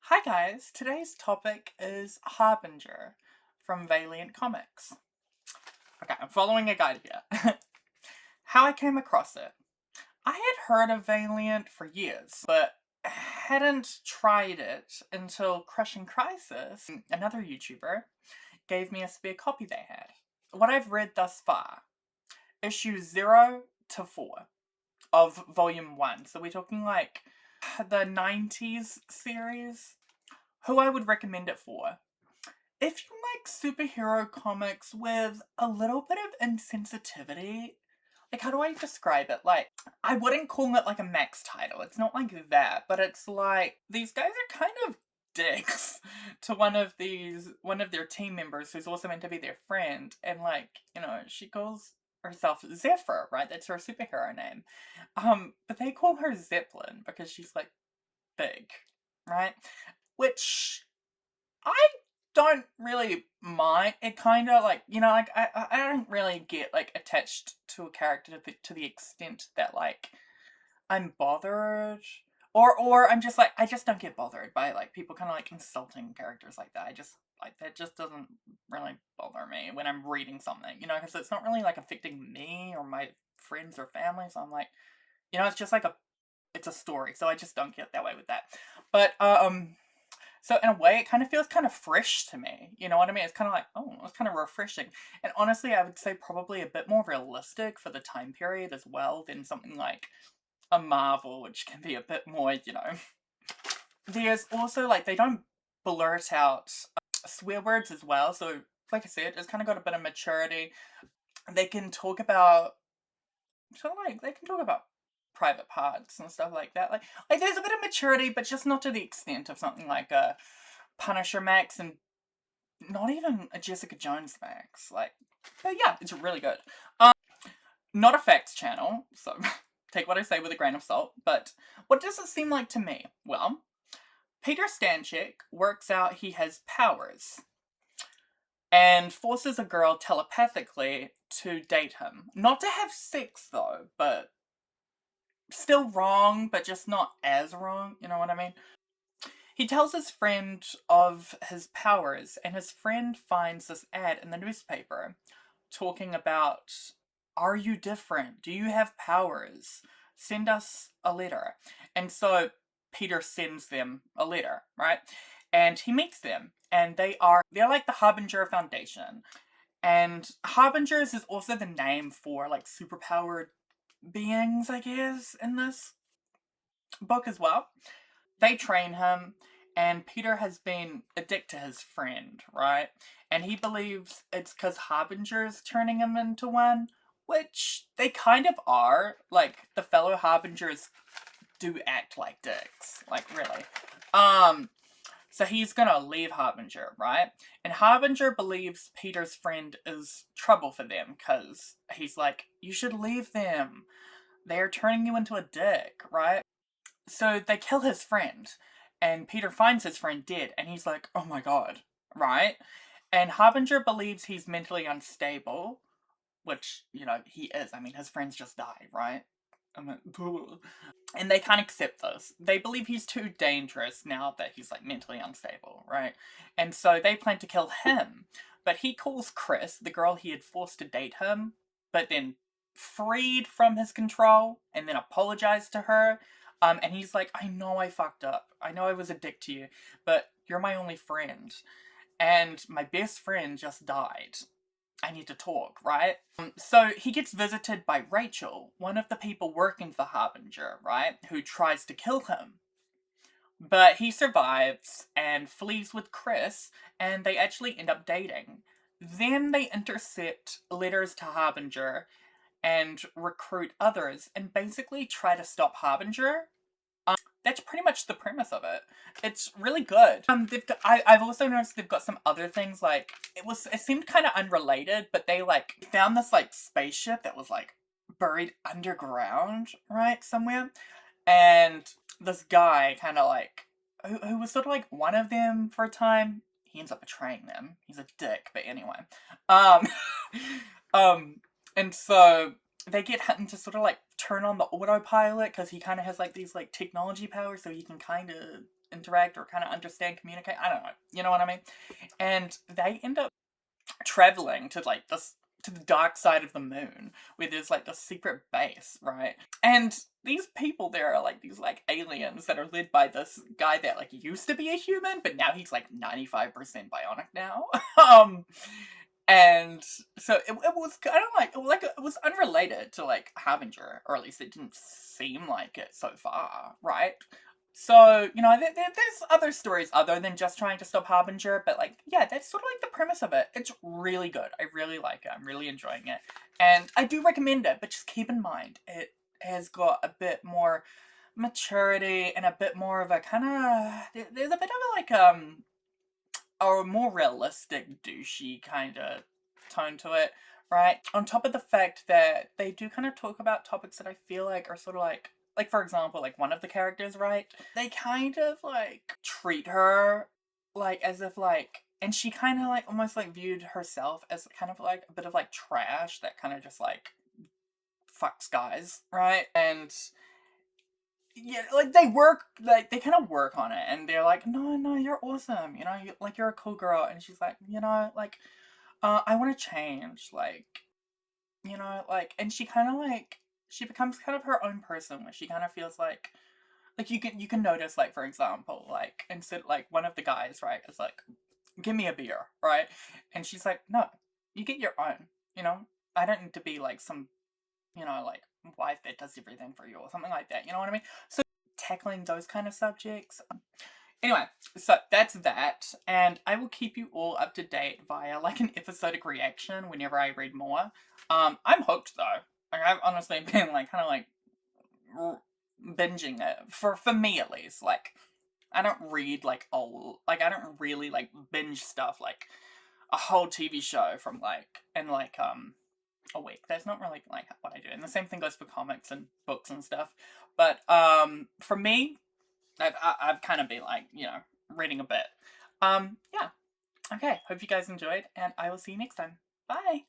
Hi guys, today's topic is Harbinger from Valiant Comics. Okay, I'm following a guide here. How I came across it. I had heard of Valiant for years, but hadn't tried it until Crushing Crisis, another YouTuber, gave me a spare copy they had. What I've read thus far, issues 0 to 4 of Volume 1. So we're talking like the 90s series. Who I would recommend it for. If you like superhero comics with a little bit of insensitivity, like how do I describe it? Like, I wouldn't call it like a max title. It's not like that, but it's like these guys are kind of dicks to one of their team members who's also meant to be their friend, and like, she calls herself Zephyr, right? That's her superhero name. But they call her Zeppelin because she's like big, right? Which I don't really mind. It kind of like, like I don't really get like attached to a character to the extent that like I'm bothered, or I'm just like, I just don't get bothered by like people kind of like insulting characters like that. I just like that just doesn't really bother me when I'm reading something, because it's not really like affecting me or my friends or family. So I'm like, it's just like it's a story. So I just don't get that way with that. But so in a way, it kind of feels kind of fresh to me. You know what I mean? It's kind of like, oh, it's kind of refreshing. And honestly, I would say probably a bit more realistic for the time period as well than something like a Marvel, which can be a bit more. There's also, like, they don't blurt out swear words as well. So, like I said, it's kind of got a bit of maturity. They can talk about, they can talk about private parts and stuff like that. Like there's a bit of maturity, but just not to the extent of something like a Punisher Max and not even a Jessica Jones Max. Like, but yeah, it's really good. Not a facts channel, so take what I say with a grain of salt, but what does it seem like to me? Well, Peter Stanchek works out he has powers and forces a girl telepathically to date him. Not to have sex, though, but still wrong, but just not as wrong, you know what I mean? He tells his friend of his powers, and his friend finds this ad in the newspaper talking about, are you different? Do you have powers? Send us a letter. And so Peter sends them a letter, right? And he meets them, and they're like the Harbinger Foundation. And Harbingers is also the name for like superpowered beings, I guess, in this book as well. They train him, and Peter has been addicted to his friend, right? And he believes it's because Harbinger's turning him into one, which they kind of are. Like, the fellow Harbingers do act like dicks. Like, really. So he's gonna leave Harbinger, right? And Harbinger believes Peter's friend is trouble for them, because he's like, you should leave them. They're turning you into a dick, right? So they kill his friend, and Peter finds his friend dead, and he's like, oh my god, right? And Harbinger believes he's mentally unstable, which, he is. I mean, his friends just died, right? I mean, and they can't accept this. They believe he's too dangerous now that he's, like, mentally unstable, right? And so they plan to kill him. But he calls Kris, the girl he had forced to date him, but then freed from his control, and then apologized to her. And he's like, I know I fucked up. I know I was a dick to you, but you're my only friend. And my best friend just died. I need to talk, right? So he gets visited by Rachel, one of the people working for Harbinger, right? Who tries to kill him. But he survives and flees with Kris, and they actually end up dating. Then they intercept letters to Harbinger and recruit others and basically try to stop Harbinger. That's pretty much the premise of it. It's really good. I've also noticed they've got some other things, like, it seemed kind of unrelated, but they, like, found this, like, spaceship that was, like, buried underground, right, somewhere, and this guy kind of, like, who was sort of, like, one of them for a time, he ends up betraying them. He's a dick, but anyway. Um, um, and so they get him to sort of like turn on the autopilot because he kind of has like these like technology powers, so he can kind of interact or kind of understand, communicate. I don't know. You know what I mean? And they end up traveling to like this to the dark side of the moon where there's like the secret base, right? And these people there are like these like aliens that are led by this guy that like used to be a human, but now he's like 95% bionic now. um and so it was kind of like it was unrelated to like Harbinger, or at least it didn't seem like it so far, right? So, you know, there's other stories other than just trying to stop Harbinger, but like, yeah, that's sort of like the premise of it. It's really good. I really like it. I'm really enjoying it. And I do recommend it, but just keep in mind, it has got a bit more maturity and a bit more of a kind of, there's a bit of a, like, a more realistic, douchey kind of tone to it, right? On top of the fact that they do kind of talk about topics that I feel like are sort of like for example, like one of the characters, right? They kind of like treat her like as if like, and she kind of like almost like viewed herself as kind of like a bit of like trash that kind of just like fucks guys, right? And yeah, like they kind of work on it, and they're like, no, no, you're awesome, you know, like you're a cool girl, and she's like, you know, like, I want to change, like, you know, like, and she kind of like she becomes kind of her own person, where she kind of feels like you can notice, like, for example, like, instead, like, one of the guys, right, is like, give me a beer, right, and she's like, no, you get your own, you know, I don't need to be like some, you know, like, wife that does everything for you or something like that, you know what I mean? So tackling those kind of subjects. Anyway, so that's that, and I will keep you all up to date via like an episodic reaction whenever I read more. I'm hooked though. Like, I've honestly been like kind of like binging it for me at least. Like, I don't read like old, like I don't really like binge stuff like a whole TV show from like in like a week. That's not really like what I do. And the same thing goes for comics and books and stuff. But for me, I've kind of been like, you know, reading a bit. Yeah. Okay. Hope you guys enjoyed, and I will see you next time. Bye.